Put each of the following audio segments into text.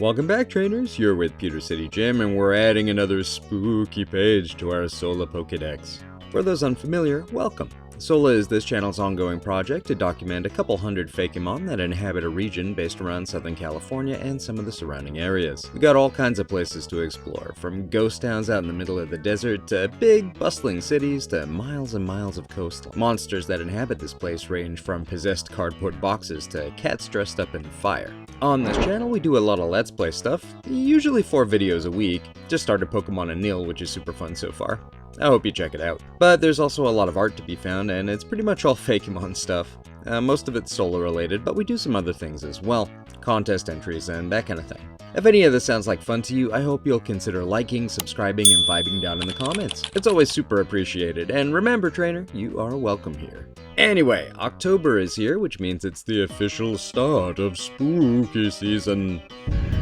Welcome back, trainers. You're with PewterCityJim, and we're adding another spooky page to our Sola Pokédex. For those unfamiliar, welcome. Sola is this channel's ongoing project to document a couple hundred Fakemon that inhabit a region based around Southern California and some of the surrounding areas. We got all kinds of places to explore, from ghost towns out in the middle of the desert to big, bustling cities to miles and miles of coastline. Monsters that inhabit this place range from possessed cardboard boxes to cats dressed up in fire. On this channel, we do a lot of Let's Play stuff, usually 4 videos a week. Just started Pokemon and Neil, which is super fun so far. I hope you check it out. But there's also a lot of art to be found, and it's pretty much all Fakemon stuff. Most of it's Sola related, but we do some other things as well. Contest entries and that kind of thing. If any of this sounds like fun to you, I hope you'll consider liking, subscribing, and vibing down in the comments. It's always super appreciated, and remember, trainer, you are welcome here. Anyway, October is here, which means it's the official start of spooky season.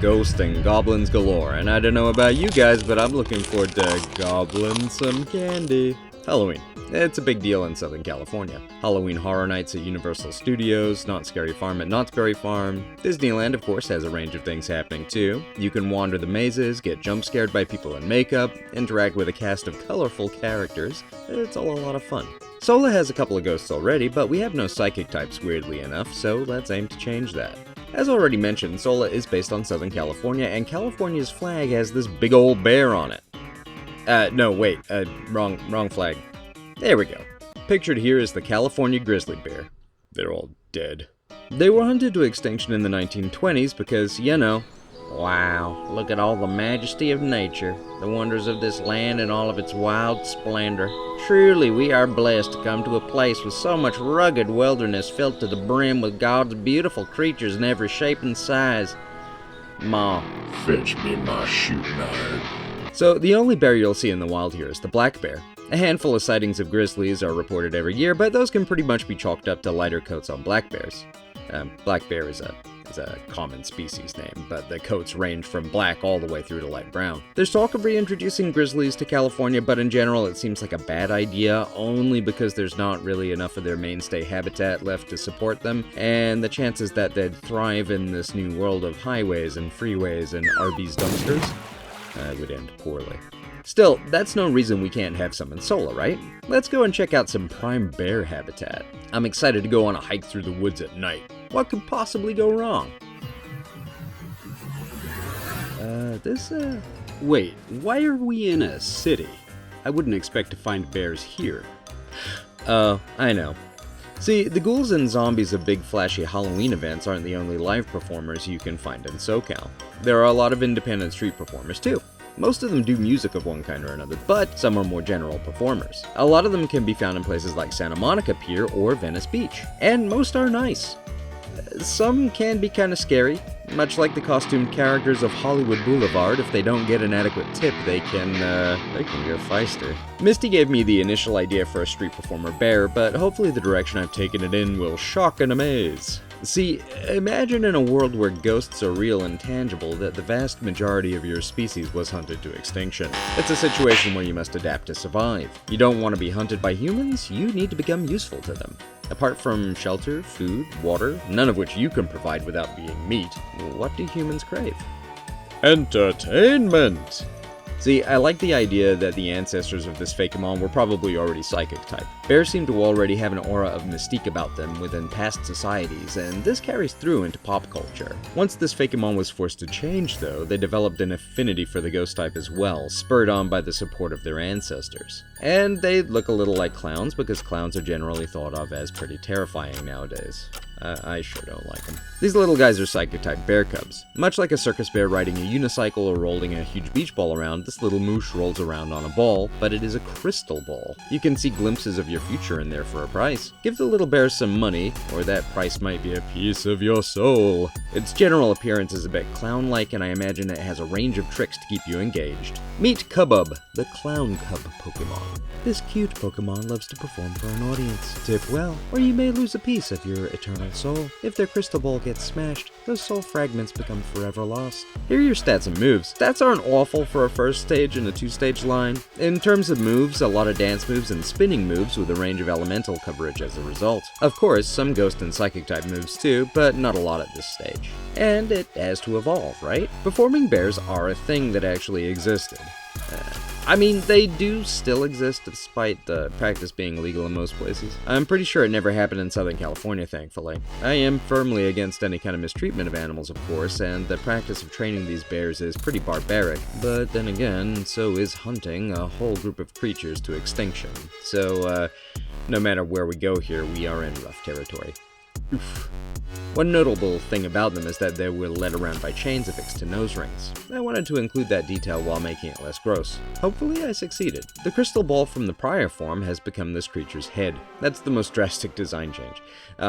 Ghosts and goblins galore, and I don't know about you guys, but I'm looking forward to gobbling some candy. Halloween. It's a big deal in Southern California. Halloween Horror Nights at Universal Studios, Not Scary Farm at Knott's Berry Farm. Disneyland, of course, has a range of things happening too. You can wander the mazes, get jump scared by people in makeup, interact with a cast of colorful characters. It's all a lot of fun. Sola has a couple of ghosts already, but we have no psychic types, weirdly enough, so let's aim to change that. As already mentioned, Sola is based on Southern California, and California's flag has this big old bear on it. No, wait, wrong flag. There we go. Pictured here is the California grizzly bear. They're all dead. They were hunted to extinction in the 1920s because, you know, wow, look at all the majesty of nature, the wonders of this land and all of its wild splendor. Truly, we are blessed to come to a place with so much rugged wilderness filled to the brim with God's beautiful creatures in every shape and size. Ma, fetch me my shooting iron. So the only bear you'll see in the wild here is the black bear. A handful of sightings of grizzlies are reported every year, but those can pretty much be chalked up to lighter coats on black bears. Black bear is a common species name, but the coats range from black all the way through to light brown. There's talk of reintroducing grizzlies to California, but in general it seems like a bad idea, only because there's not really enough of their mainstay habitat left to support them, and the chances that they'd thrive in this new world of highways and freeways and Arby's dumpsters would end poorly. Still, that's no reason we can't have some in Sola, right? Let's go and check out some prime bear habitat. I'm excited to go on a hike through the woods at night. What could possibly go wrong? Wait, why are we in a city? I wouldn't expect to find bears here. Oh, I know. See, the ghouls and zombies of big flashy Halloween events aren't the only live performers you can find in SoCal. There are a lot of independent street performers too. Most of them do music of one kind or another, but some are more general performers. A lot of them can be found in places like Santa Monica Pier or Venice Beach, and most are nice. Some can be kinda scary, much like the costumed characters of Hollywood Boulevard. If they don't get an adequate tip, they can go feisty. Misty gave me the initial idea for a street performer bear, but hopefully the direction I've taken it in will shock and amaze. See, imagine in a world where ghosts are real and tangible that the vast majority of your species was hunted to extinction. It's a situation where you must adapt to survive. You don't want to be hunted by humans, you need to become useful to them. Apart from shelter, food, water, none of which you can provide without being meat, what do humans crave? Entertainment! See, I like the idea that the ancestors of this Fakemon were probably already psychic type. Bears seem to already have an aura of mystique about them within past societies, and this carries through into pop culture. Once this Fakemon was forced to change, though, they developed an affinity for the ghost type as well, spurred on by the support of their ancestors. And they look a little like clowns, because clowns are generally thought of as pretty terrifying nowadays. I sure don't like them. These little guys are psychic-type bear cubs. Much like a circus bear riding a unicycle or rolling a huge beach ball around, this little moosh rolls around on a ball, but it is a crystal ball. You can see glimpses of your future in there for a price. Give the little bear some money, or that price might be a piece of your soul. Its general appearance is a bit clown-like, and I imagine it has a range of tricks to keep you engaged. Meet Cubub, the clown cub Pokemon. This cute Pokemon loves to perform for an audience. Tip well, or you may lose a piece of your eternal eternal soul. If their crystal ball gets smashed, those soul fragments become forever lost. Here are your stats and moves. Stats aren't awful for a first stage and a 2-stage line. In terms of moves, a lot of dance moves and spinning moves with a range of elemental coverage as a result. Of course, some ghost and psychic type moves too, but not a lot at this stage. And it has to evolve, right? Performing bears are a thing that actually existed. I mean, they do still exist despite the practice being illegal in most places. I'm pretty sure it never happened in Southern California, thankfully. I am firmly against any kind of mistreatment of animals, of course, and the practice of training these bears is pretty barbaric. But then again, so is hunting a whole group of creatures to extinction. So, no matter where we go here, we are in rough territory. Oof. One notable thing about them is that they were led around by chains affixed to nose rings. I wanted to include that detail while making it less gross. Hopefully I succeeded. The crystal ball from the prior form has become this creature's head. That's the most drastic design change.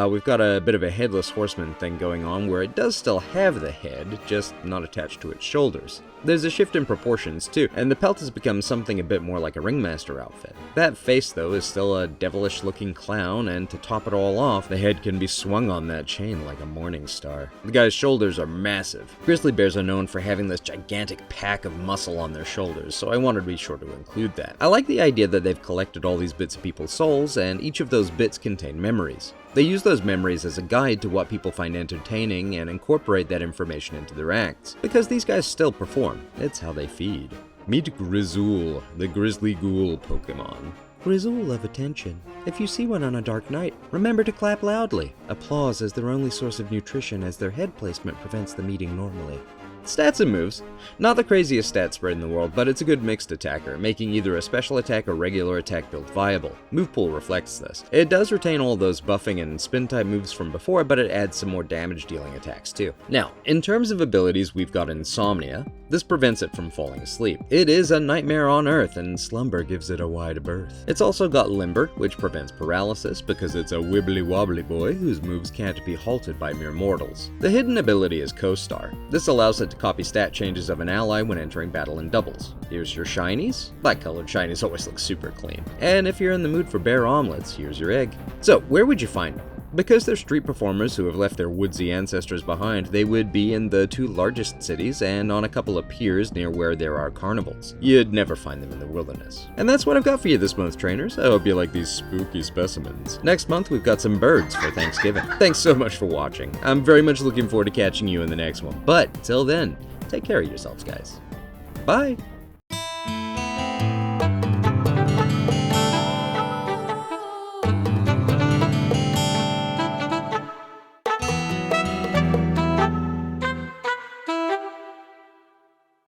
We've got a bit of a headless horseman thing going on where it does still have the head, just not attached to its shoulders. There's a shift in proportions too, and the pelt has become something a bit more like a ringmaster outfit. That face though is still a devilish looking clown, and to top it all off, the head can be swung on that chain like a morning star. The guy's shoulders are massive. Grizzly bears are known for having this gigantic pack of muscle on their shoulders, so I wanted to be sure to include that. I like the idea that they've collected all these bits of people's souls, and each of those bits contain memories. They use those memories as a guide to what people find entertaining and incorporate that information into their acts. Because these guys still perform, it's how they feed. Meet Grizool, the grizzly ghoul Pokemon. Grizool love attention. If you see one on a dark night, remember to clap loudly. Applause is their only source of nutrition as their head placement prevents them eating normally. Stats and moves. Not the craziest stat spread in the world, but it's a good mixed attacker, making either a special attack or regular attack build viable. Move pool reflects this. It does retain all those buffing and spin type moves from before, but it adds some more damage dealing attacks too. Now, in terms of abilities, we've got Insomnia. This prevents it from falling asleep. It is a nightmare on Earth, and slumber gives it a wide berth. It's also got Limber, which prevents paralysis because it's a wibbly wobbly boy whose moves can't be halted by mere mortals. The hidden ability is Co-Star. This allows it to copy stat changes of an ally when entering battle in doubles. Here's your shinies. Black-colored shinies always look super clean. And if you're in the mood for bear omelets, here's your egg. So, where would you find them? Because they're street performers who have left their woodsy ancestors behind, they would be in the 2 largest cities and on a couple of piers near where there are carnivals. You'd never find them in the wilderness. And that's what I've got for you this month, trainers. I hope you like these spooky specimens. Next month, we've got some birds for Thanksgiving. Thanks so much for watching. I'm very much looking forward to catching you in the next one. But till then, take care of yourselves, guys. Bye!